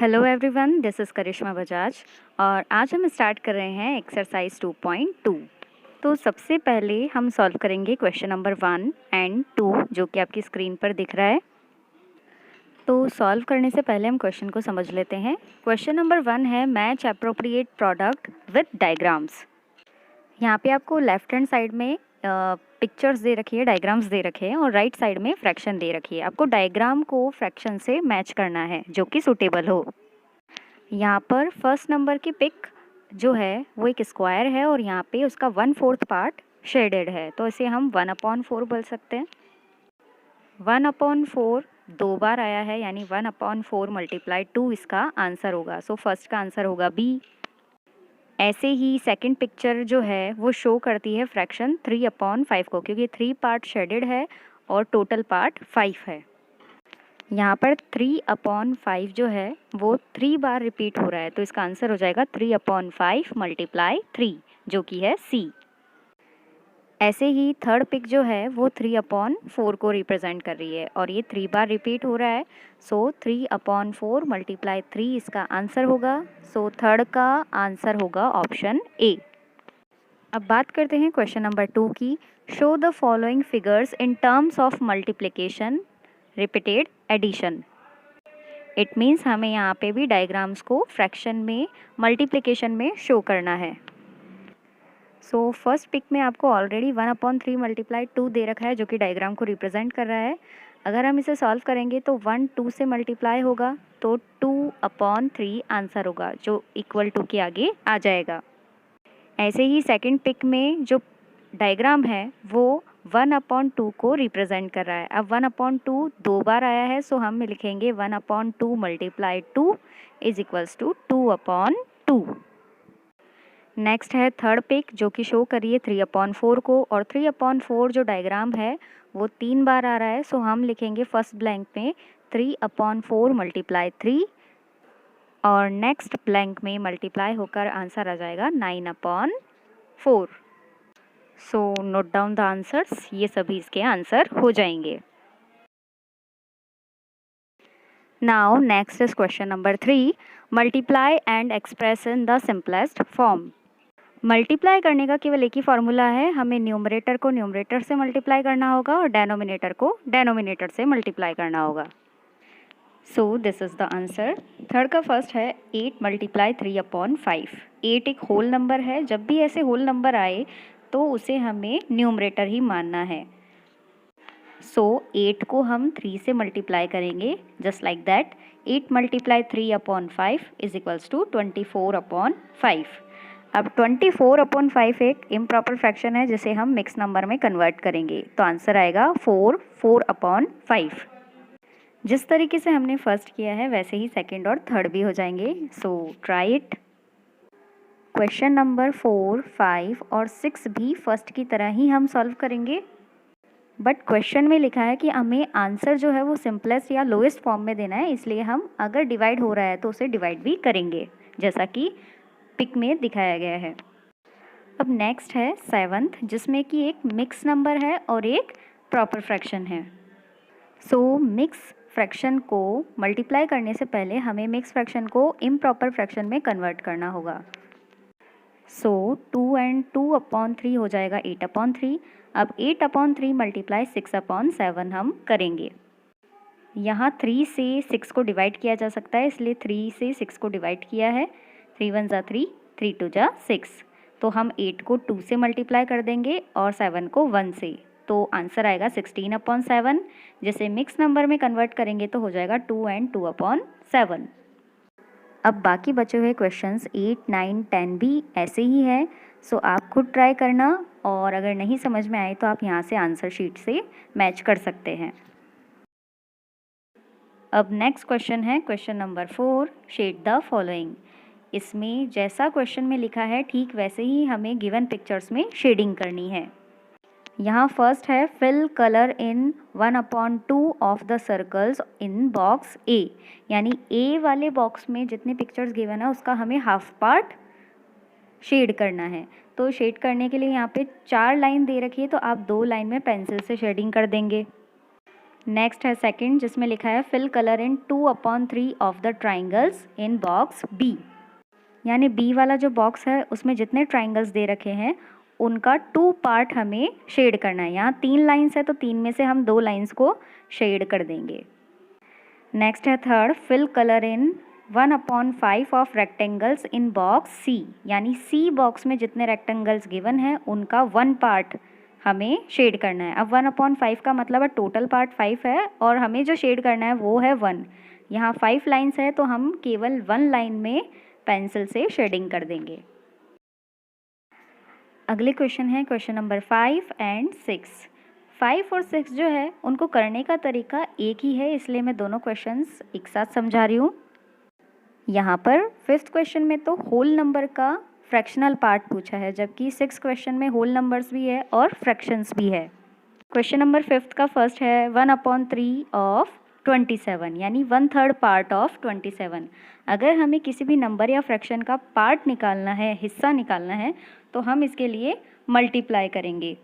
Hello everyone, this is करिश्मा बजाज और आज हम स्टार्ट कर रहे हैं एक्सरसाइज 2.2। तो सबसे पहले हम सॉल्व करेंगे क्वेश्चन नंबर 1 एंड 2 जो कि आपकी स्क्रीन पर दिख रहा है। तो सॉल्व करने से पहले हम क्वेश्चन को समझ लेते हैं। क्वेश्चन नंबर 1 है match appropriate product with diagrams. यहाँ पे आपको लेफ्ट हैंड साइड में पिक्चर्स दे रखी है, डायग्राम्स दे रखे हैं और राइट साइड में फ्रैक्शन दे रखी है। आपको डायग्राम को फ्रैक्शन से मैच करना है जो कि सूटेबल हो। यहाँ पर फर्स्ट नंबर की पिक जो है वो एक स्क्वायर है और यहाँ पे उसका 1/4 पार्ट शेडेड है, तो इसे हम 1/4 बोल सकते हैं। 1/4 दो बार आया है, यानी 1/4 मल्टीप्लाई 2 इसका आंसर होगा। सो फर्स्ट का आंसर होगा बी। ऐसे ही सेकंड पिक्चर जो है वो शो करती है फ्रैक्शन 3/5 को, क्योंकि 3 पार्ट शेडेड है और टोटल पार्ट 5 है। यहाँ पर 3/5 जो है वो 3 बार रिपीट हो रहा है, तो इसका आंसर हो जाएगा 3/5 मल्टीप्लाई 3 जो कि है सी। ऐसे ही थर्ड पिक जो है वो 3/4 को रिप्रेजेंट कर रही है और ये 3 बार रिपीट हो रहा है, सो 3/4 मल्टीप्लाई 3 इसका आंसर होगा। सो थर्ड का आंसर होगा ऑप्शन ए। अब बात करते हैं क्वेश्चन नंबर 2 की। Show the following figures in terms of multiplication, repeated, addition. It means हमें यहाँ पे भी डायग्राम्स को फ्रैक्शन में, मल्टीप्लिकेशन में शो करना है। सो फर्स्ट पिक में आपको ऑलरेडी 1/3 मल्टीप्लाई 2 दे रखा है जो कि डायग्राम को रिप्रेजेंट कर रहा है। अगर हम इसे सॉल्व करेंगे तो 1 2 से मल्टीप्लाई होगा तो 2/3 आंसर होगा जो इक्वल टू के आगे आ जाएगा। ऐसे ही सेकंड पिक में जो डायग्राम है वो 1/2 को रिप्रेजेंट कर रहा है। अब 1/2 दो बार आया है, सो हम लिखेंगे 1/2 multiply 2 is equals to 2/2। Next है थर्ड पिक जो कि शो करिए 3/4 को, और 3/4 जो डायग्राम है वो 3 बार आ रहा है, सो हम लिखेंगे फर्स्ट ब्लैंक में 3/4 मल्टीप्लाई 3 और नेक्स्ट ब्लैंक में मल्टीप्लाई होकर आंसर आ जाएगा 9/4। So note down the answers, ये सभी इसके आंसर हो जाएंगे। Now next is question number 3, multiply and express in the simplest form. Multiply करने का केवल एक ही फॉर्मूला है, हमें न्यूमरेटर को न्यूमरेटर से मल्टीप्लाई करना होगा और डेनोमिनेटर को डेनोमिनेटर से मल्टीप्लाई करना होगा। So this is the answer. Third का फर्स्ट है 8 मल्टीप्लाई 3/5। 8 एक होल नंबर है, जब भी ऐसे होल नंबर आए तो उसे हमें न्यूमरेटर ही मानना है। सो 8 को हम 3 से मल्टीप्लाई करेंगे just like that. 8 multiply 3/5 is equals to 24/5। अब 24/5 एक इम्प्रॉपर फ्रैक्शन है जिसे हम मिक्स नंबर में कन्वर्ट करेंगे, तो आंसर आएगा 4/5। जिस तरीके से हमने फर्स्ट किया है वैसे ही सेकंड और थर्ड भी हो जाएंगे, so try it. Question number 4, 5 और 6 भी फर्स्ट की तरह ही हम सॉल्व करेंगे, बट क्वेश्चन में लिखा है कि हमें आंसर जो है वो सिंपलेस्ट या लोएस्ट फॉर्म में देना है, इसलिए हम अगर डिवाइड हो रहा है तो उसे डिवाइड भी करेंगे जैसा कि पिक में दिखाया गया है। अब नेक्स्ट है 7th जिसमें कि एक मिक्स नंबर है और एक प्रॉपर फ्रैक्शन है। सो मिक्स फ्रैक्शन को मल्टीप्लाई करने से पहले हमें मिक्स फ्रैक्शन को इम्प्रॉपर फ्रैक्शन में कन्वर्ट करना होगा। सो 2 and 2/3 हो जाएगा 8/3। अब 8/3 मल्टीप्लाई 6/7 हम करेंगे। यहाँ 3 से 6 को डिवाइड किया जा सकता है, इसलिए 3 से 6 को डिवाइड किया है। 3 1 ज़ा 3, 3 2 ज़ा 6। तो हम 8 को 2 से मल्टीप्लाई कर देंगे और 7 को 1 से, तो आंसर आएगा 16/7। जिसे मिक्स नंबर में कन्वर्ट करेंगे तो हो जाएगा 2 and 2/7। अब बाकी बचे हुए क्वेश्चंस 8, 9, 10 भी ऐसे ही हैं, सो आप खुद ट्राई करना और अगर नहीं समझ में आए तो आप यहाँ से आंसर शीट से मैच कर सकते हैं। अब नेक्स्ट क्वेश्चन है question number 4, shade the following. इसमें जैसा क्वेश्चन में लिखा है ठीक वैसे ही हमें गिवन पिक्चर्स में शेडिंग करनी है। यहाँ फर्स्ट है fill colour in 1/2 of the circles in box A, यानी ए वाले बॉक्स में जितने पिक्चर्स गिवन है उसका हमें हाफ पार्ट शेड करना है। तो शेड करने के लिए यहाँ पे 4 लाइन दे रखी है, तो आप 2 लाइन में पेंसिल से शेडिंग कर देंगे। नेक्स्ट है सेकंड, जिसमें लिखा है fill colour in 2/3 of the triangles in box B. यानी बी वाला जो बॉक्स है उसमें जितने ट्राइंगल्स दे रखे हैं उनका 2 पार्ट हमें शेड करना है। यहाँ 3 लाइंस है तो 3 में से हम 2 लाइंस को शेड कर देंगे। नेक्स्ट है third, fill colour in 1/5 of rectangles in box C. यानी सी बॉक्स में जितने रेक्टेंगल्स गिवन हैं उनका 1 पार्ट हमें शेड करना है। अब 1/5 का मतलब है टोटल पार्ट 5 है और हमें जो शेड करना है वो है 1। यहाँ 5 लाइंस है तो हम केवल 1 लाइन में पेंसिल से शेडिंग कर देंगे। अगले क्वेश्चन है क्वेश्चन नंबर 5 एंड 6। 5 और 6 जो है उनको करने का तरीका एक ही है, इसलिए मैं दोनों क्वेश्चंस एक साथ समझा रही हूँ। यहाँ पर 5th क्वेश्चन में तो होल नंबर का फ्रैक्शनल पार्ट पूछा है, जबकि 6th क्वेश्चन में होल नंबर्स भी है और फ्रैक्शंस भी है। क्वेश्चन नंबर 5th का फर्स्ट है 1/3 ऑफ 27, यानी 1/3 पार्ट ऑफ 27। अगर हमें किसी भी नंबर या फ्रैक्शन का पार्ट निकालना है, हिस्सा निकालना है, तो हम इसके लिए मल्टीप्लाई करेंगे।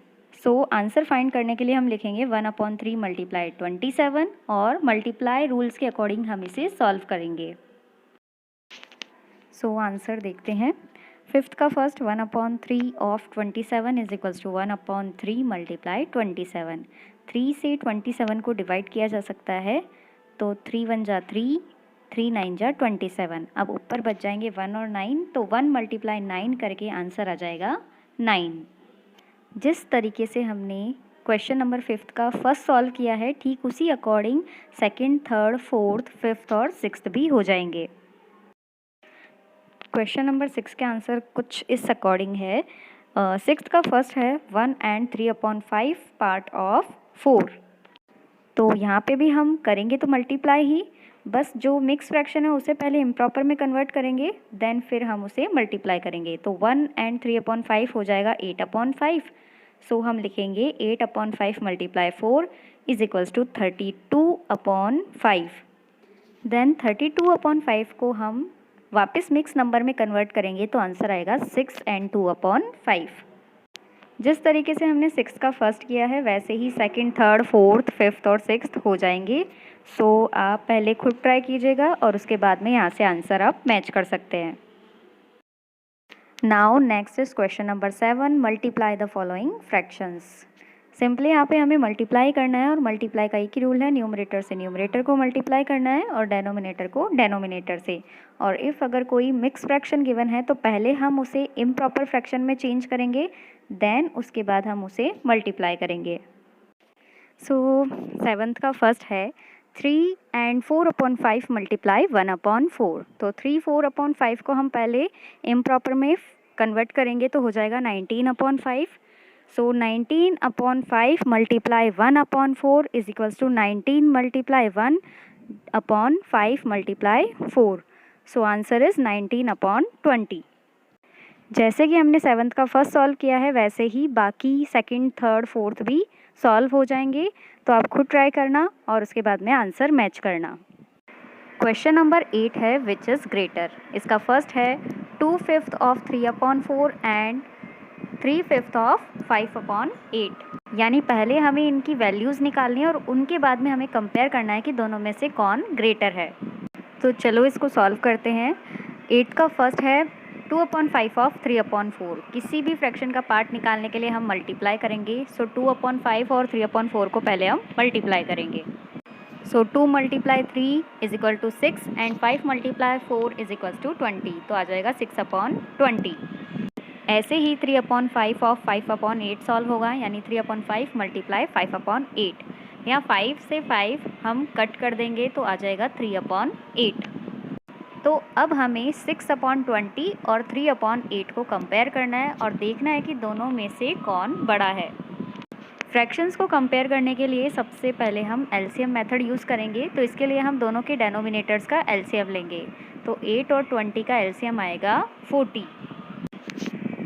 सो आंसर फाइंड करने के लिए हम लिखेंगे 1/3 मल्टीप्लाई 27 और मल्टीप्लाई रूल्स के अकॉर्डिंग हम इसे सॉल्व करेंगे। सो आंसर देखते हैं। 5th का first 1/3 of 27 is equals to 1/3 multiply 27। 3 से 27 को डिवाइड किया जा सकता है, तो 3 1 जा 3, 3 9 जा 27। अब ऊपर बच जाएंगे 1 और 9, तो 1 मल्टीप्लाई 9 करके आंसर आ जाएगा 9। जिस तरीके से हमने क्वेश्चन नंबर 5th का फर्स्ट सॉल्व किया है, ठीक उसी according second, third, fourth, 5th और 6th भी हो जाएंगे। क्वेश्चन नंबर 6 के आंसर कुछ इस अकॉर्डिंग है। 6th का फर्स्ट है 1 and 3/5 पार्ट ऑफ 4। तो यहाँ पे भी हम करेंगे तो मल्टीप्लाई ही, बस जो मिक्स फ्रैक्शन है उसे पहले इम्प्रॉपर में कन्वर्ट करेंगे, देन फिर हम उसे मल्टीप्लाई करेंगे। तो 1 and 3/5 हो जाएगा 8/5। सो हम लिखेंगे 8/5 multiply 4 is equals to 32/5। Then 32/5 को हम वापस मिक्स नंबर में कन्वर्ट करेंगे तो आंसर आएगा 6 and 2/5। जिस तरीके से हमने 6 का फर्स्ट किया है वैसे ही सेकंड, थर्ड, फोर्थ, 5th और 6th हो जाएंगे। सो आप पहले खुद ट्राई कीजिएगा और उसके बाद में यहाँ से आंसर आप मैच कर सकते हैं। Now next is question number 7, multiply the following fractions. Simply यहाँ पे हमें मल्टीप्लाई करना है और मल्टीप्लाई का एक ही रूल है, न्यूमरेटर से न्यूमरेटर को मल्टीप्लाई करना है और डेनोमिनेटर को डेनोमिनेटर से। और इफ़ अगर कोई मिक्स फ्रैक्शन गिवन है तो पहले हम उसे इम्प्रॉपर फ्रैक्शन में चेंज करेंगे, देन उसके बाद हम उसे मल्टीप्लाई करेंगे। सो 7th का फर्स्ट है 3 and 4/5 मल्टीप्लाई 1/4। तो 3 4/5 को हम पहले इम्प्रॉपर में कन्वर्ट करेंगे तो हो जाएगा 19/5। So 19/5 multiply 1/4 is equals to 19 multiply 1/5 multiply 4। So answer is 19/20। जैसे कि हमने 7th का फर्स्ट सॉल्व किया है वैसे ही बाकी सेकंड, थर्ड, फोर्थ भी सॉल्व हो जाएंगे। तो आप खुद ट्राई करना और उसके बाद में आंसर मैच करना। क्वेश्चन नंबर 8 है विच इज़ ग्रेटर। इसका फर्स्ट है 2/5 ऑफ 3/4 एंड 3/5 ऑफ 5/8। यानी पहले हमें इनकी वैल्यूज़ निकालनी है और उनके बाद में हमें कंपेयर करना है कि दोनों में से कौन ग्रेटर है। तो चलो इसको सॉल्व करते हैं। 8 का फर्स्ट है 2/5 ऑफ 3/4। किसी भी फ्रैक्शन का पार्ट निकालने के लिए हम मल्टीप्लाई करेंगे। सो 2/5 और 3/4 को पहले हम मल्टीप्लाई करेंगे। So 2 multiply 3 is equal to 6 and 5 multiply 4 is equal to 20। तो आ जाएगा 6/20। ऐसे ही 3/5 ऑफ 5/8 सॉल्व होगा, यानी 3/5 मल्टीप्लाई 5/8। यहाँ 5 से 5 हम कट कर देंगे तो आ जाएगा 3/8। तो अब हमें 6/20 और 3/8 को कंपेयर करना है और देखना है कि दोनों में से कौन बड़ा है। फ्रैक्शंस को कंपेयर करने के लिए सबसे पहले हम एलसीएम मेथड यूज़ करेंगे। तो इसके लिए हम दोनों के डेनोमिनेटर्स का एलसीएम लेंगे। तो 8 और 20 का एलसीएम आएगा 40।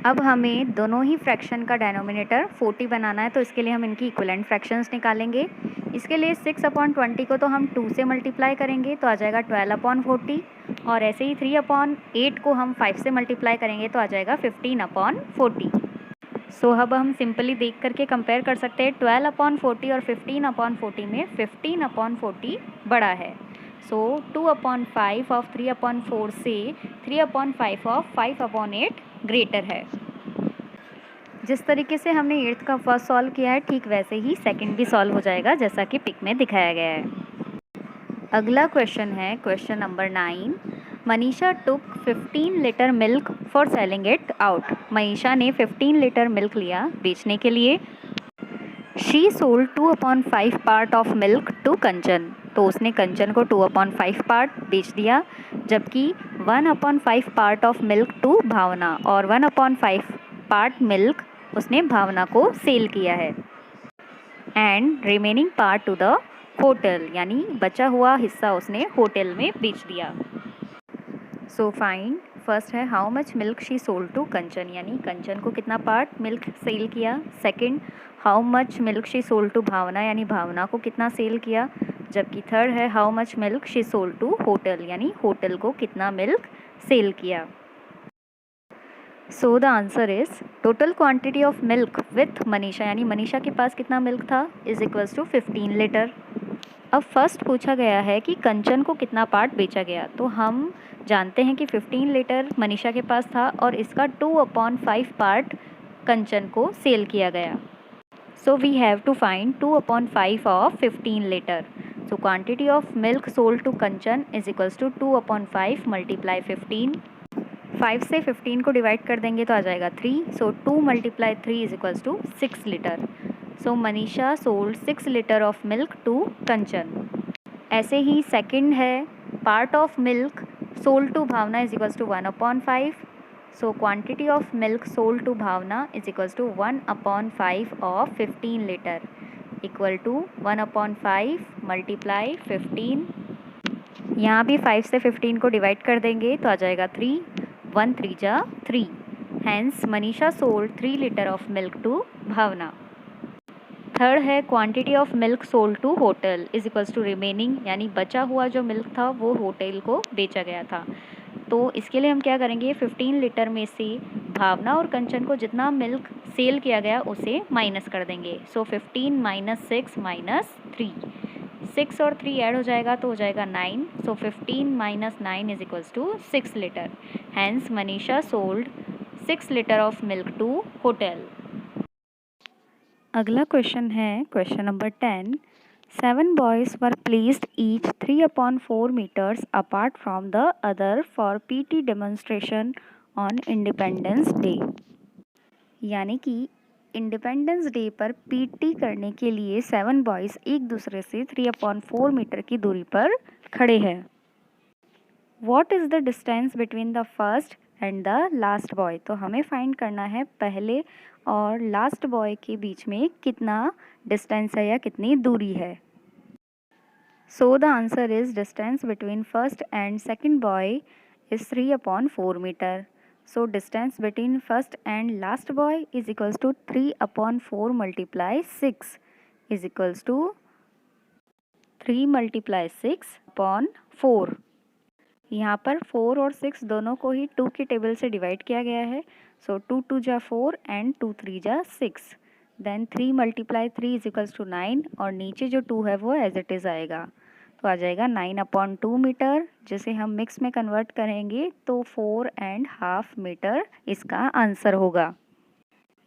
अब हमें दोनों ही फ्रैक्शन का डेनोमिनेटर 40 बनाना है, तो इसके लिए हम इनकी इक्विवेलेंट फ्रैक्शंस निकालेंगे। इसके लिए 6/20 को तो हम 2 से मल्टीप्लाई करेंगे तो आ जाएगा 12/40। और ऐसे ही 3/8 को हम 5 से मल्टीप्लाई करेंगे तो आ जाएगा 15/40। सो अब हम सिंपली देख करके कंपेयर कर सकते हैं 12/40 और 15/40 में 15/40 बड़ा है। सो 2/5 ऑफ 3/4 से 3/5 ऑफ 5/8 ग्रेटर है। जिस तरीके से हमने 8th का फर्स्ट सॉल्व किया है ठीक वैसे ही सेकंड भी सॉल्व हो जाएगा जैसा कि पिक में दिखाया गया है। अगला क्वेश्चन है question number 9। Manisha took 15 litre milk for selling it out. Manisha ने 15 लीटर मिल्क लिया बेचने के लिए। She sold 2/5 part of milk to Kanchan. तो उसने कंचन को 2/5 पार्ट बेच दिया, जबकि 1/5 पार्ट ऑफ मिल्क टू भावना और 1/5 पार्ट मिल्क उसने भावना को सेल किया है। And remaining part to the hotel, यानी बचा हुआ हिस्सा उसने होटल में बेच दिया। सो फाइंड, फर्स्ट है how much milk she sold to Kanchan, यानी कंचन को कितना पार्ट मिल्क सेल किया। Second, how much milk she sold to Bhavna, यानी भावना को कितना सेल किया। जबकि थर्ड है how much milk she sold to hotel, यानी होटल को कितना मिल्क सेल किया। सो the answer is total quantity of milk with Manisha, यानी मनीषा के पास कितना मिल्क था, इज इक्वल्स टू 15 लीटर। अब फर्स्ट पूछा गया है कि कंचन को कितना पार्ट बेचा गया, तो हम जानते हैं कि 15 लीटर मनीषा के पास था और इसका 2/5 पार्ट कंचन को सेल किया गया। So we have to find 2/5 of 15 litre. So quantity of milk sold to Kanchan is equals to 2/5 multiply 15। 5 से 15 को डिवाइड कर देंगे तो आ जाएगा 3। So 2 multiply 3 is equals to 6 litre. So Manisha sold 6 litre of milk to Kanchan. ऐसे ही सेकंड है part of milk sold to Bhavna is equals to 1/5। So quantity of milk sold to Bhavna is equals to 1/5 of 15 litre equal to 1/5 multiply 15। यहाँ भी 5 से 15 को divide कर देंगे तो आ जाएगा 3। 1 3 जा 3। Hence Manisha sold 3 litre of milk to Bhavna. Third है quantity of milk sold to hotel is equals to remaining, यानी बचा हुआ जो मिल्क था वो होटल को बेचा गया था। तो इसके लिए हम क्या करेंगे, 15 लीटर में से भावना और कंचन को जितना मिल्क सेल किया गया उसे माइनस कर देंगे। सो 15 - 6 - 3, 6 और 3 ऐड हो जाएगा तो हो जाएगा 9। So 15 - 9 is equals to 6 litre. Hence Manisha sold 6 litre of milk to hotel. अगला क्वेश्चन है question number 10। 7 boys were placed each 3/4 meters apart from the other for PT demonstration on Independence Day। यानी कि independence day पर PT करने के लिए 7 boys एक दूसरे से 3/4 मीटर की दूरी पर खड़े हैं। What is the distance between the first and the last boy, तो हमें फाइंड करना है पहले और लास्ट बॉय के बीच में कितना डिस्टेंस है या कितनी दूरी है। So the answer is distance between first and second boy is 3/4 metre. So distance between first and last boy is equals to 3/4 multiply 6 is equals to 3 × 6/4। यहाँ पर 4 और 6 दोनों को ही 2 की टेबल से डिवाइड किया गया है। सो 2 2 जा 4 एंड 2 3 जा 6। देन 3 × 3 इज इक्वल्स टू 9 और नीचे जो 2 है वो एज इट इज़ आएगा, तो आ जाएगा 9/2 मीटर, जिसे हम मिक्स में कन्वर्ट करेंगे तो 4.5 मीटर इसका आंसर होगा।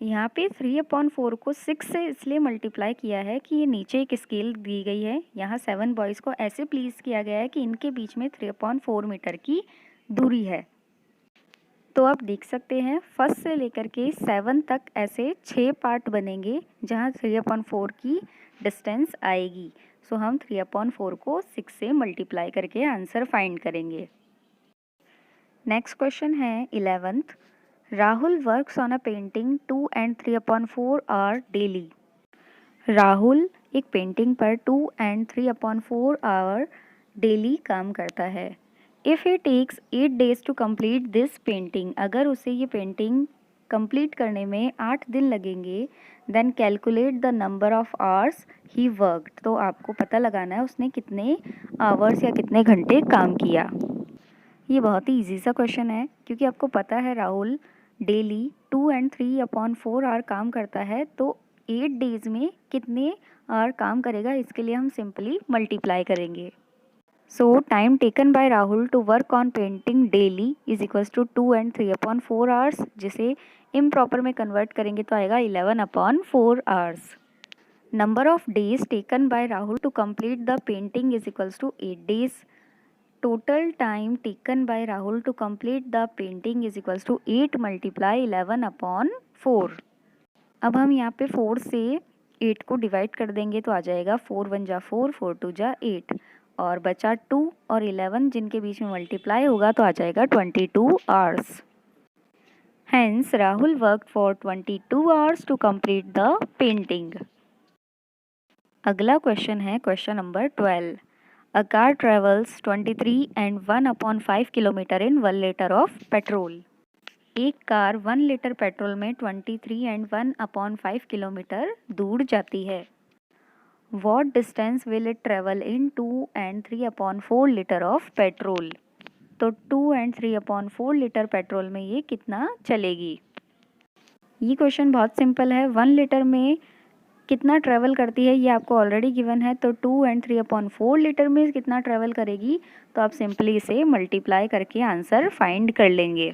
यहाँ पे 3/4 को 6 से इसलिए मल्टीप्लाई किया है कि ये नीचे एक स्केल दी गई है। यहाँ 7 बॉयज़ को ऐसे प्लेस किया गया है कि इनके बीच में 3/4 मीटर की दूरी है। तो आप देख सकते हैं फर्स्ट से लेकर के 7 तक ऐसे 6 पार्ट बनेंगे जहाँ 3/4 की डिस्टेंस आएगी। सो हम 3/4 को 6 से मल्टीप्लाई करके आंसर फाइंड करेंगे। नेक्स्ट क्वेश्चन है 11th। Rahul works on a painting 2 and 3/4 hour daily. Rahul एक पेंटिंग पर 2 and 3/4 आवर डेली काम करता है। If he takes 8 days to complete this painting, अगर उसे ये पेंटिंग कंप्लीट करने में 8 दिन लगेंगे, then calculate the number of hours he worked, तो आपको पता लगाना है उसने कितने आवर्स या कितने घंटे काम किया। ये बहुत ही ईजी सा क्वेश्चन है क्योंकि आपको पता है राहुल डेली 2 एंड 3/4 आवर काम करता है तो 8 डेज में कितने आवर काम करेगा, इसके लिए हम सिंपली मल्टीप्लाई करेंगे। So time taken by Rahul to work on painting daily is equals to 2 and 3/4 hours, जिसे इम्प्रॉपर में कन्वर्ट करेंगे तो आएगा 11/4 hours. Number of days taken by Rahul to complete the painting is equals to 8 days. Total time taken by Rahul to complete the painting is equals to 8 multiply 11/4। अब हम यहाँ पे 4 से 8 को डिवाइड कर देंगे तो आ जाएगा 4 1 जा 4, 4 2 जा 8, और बचा 2 और 11 जिनके बीच में मल्टीप्लाई होगा तो आ जाएगा 22 hours. Hence, Rahul worked for 22 hours to complete the painting. अगला क्वेश्चन है question number 12। A car travels 23 and 1/5 kilometre in 1 litre of petrol. एक कार 1 लीटर पेट्रोल में 23 एंड 1/5 किलोमीटर दूर जाती है। What distance will it travel in 2 and 3/4 litre of petrol? तो 2 and 3/4 litre petrol में ये कितना चलेगी? ये क्वेश्चन बहुत सिंपल है। 1 लीटर में कितना ट्रैवल करती है ये आपको ऑलरेडी गिवन है, तो 2 एंड 3/4 लीटर में कितना ट्रैवल करेगी, तो आप सिंपली इसे मल्टीप्लाई करके आंसर फाइंड कर लेंगे।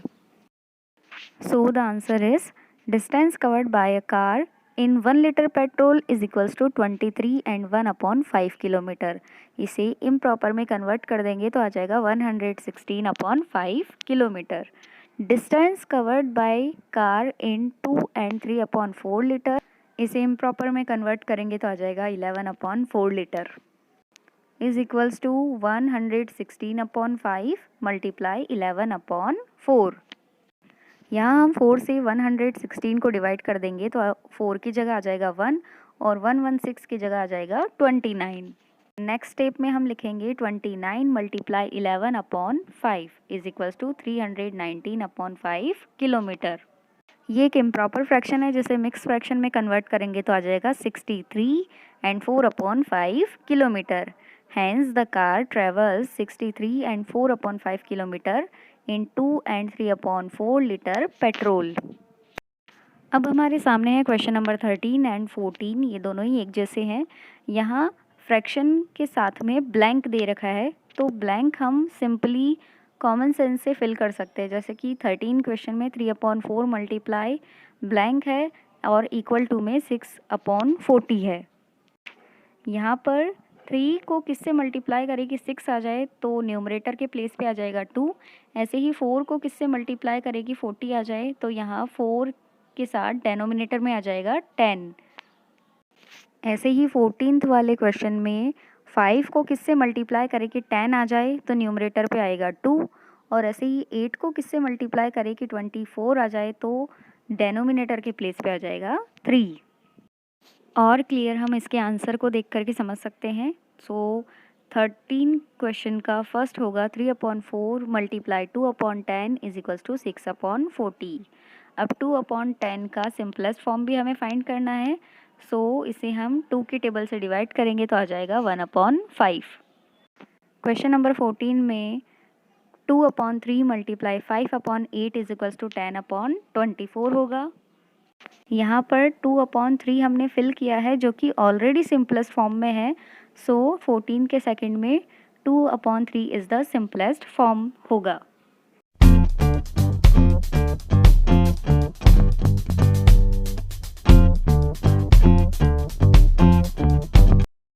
So the answer is distance covered by a car in 1 litre petrol is equals to 23 and 1/5 kilometre. इसे इम्प्रॉपर में कन्वर्ट कर देंगे तो आ जाएगा 116/5 kilometre. Distance covered by car in 2 and 3/4 litre, इसे इम्प्रॉपर में कन्वर्ट करेंगे तो आ जाएगा 11/4 litre is equals to 116/5 multiply 11/4। यहाँ हम 4 से 116 को डिवाइड कर देंगे तो 4 की जगह आ जाएगा 1 और 116 की जगह आ जाएगा 29। नेक्स्ट स्टेप में हम लिखेंगे 29 multiply 11/5 is equals to 319/5 kilometre. ये एक इम्प्रॉपर फ्रैक्शन है, जिसे मिक्स फ्रैक्शन में कन्वर्ट करेंगे तो आ जाएगा 63 and 4/5 kilometre. Hence the car travels 63 and 4/5 kilometre in 2 and 3/4 litre petrol. अब हमारे सामने है क्वेश्चन नंबर 13 एंड 14, ये दोनों ही एक जैसे हैं। यहाँ फ्रैक्शन के साथ में ब्लैंक दे रखा है, तो ब्लैंक हम सिंपली कॉमन सेंस से फिल कर सकते हैं। जैसे कि 13 क्वेश्चन में 3/4 मल्टीप्लाई ब्लैंक है और इक्वल टू में 6/40 है। यहाँ पर 3 को किससे मल्टीप्लाई करेगी 6 आ जाए तो न्यूमरेटर के प्लेस पे आ जाएगा 2। ऐसे ही 4 को किससे मल्टीप्लाई करेगी 40 आ जाए तो यहाँ 4 के साथ डेनोमिनेटर में आ जाएगा 10। ऐसे ही 14th वाले क्वेश्चन में 5 को किससे मल्टीप्लाई करेगी 10 आ जाए तो न्यूमरेटर पे आएगा 2, और ऐसे ही 8 को किससे मल्टीप्लाई करेगी 24 आ जाए तो डेनोमिनेटर के प्लेस पे आ जाएगा 3। और क्लियर हम इसके आंसर को देख करके समझ सकते हैं। सो 13 क्वेश्चन का फर्स्ट होगा 3/4 मल्टीप्लाई 2/10 इज इक्वल्स टू 6/40। अब 2/10 का सिंपलेस्ट फॉर्म भी हमें फाइंड करना है, सो इसे हम 2 के टेबल से डिवाइड करेंगे तो आ जाएगा 1/5। क्वेश्चन नंबर 14 में 2/3 मल्टीप्लाई 5/8 इज इक्वल्स टू 10/24 होगा। यहाँ पर 2/3 हमने फिल किया है जो कि ऑलरेडी सिंपलेस्ट फॉर्म में है, सो 14 के सेकंड में 2/3 इज़ द सिंपलेस्ट फॉर्म होगा।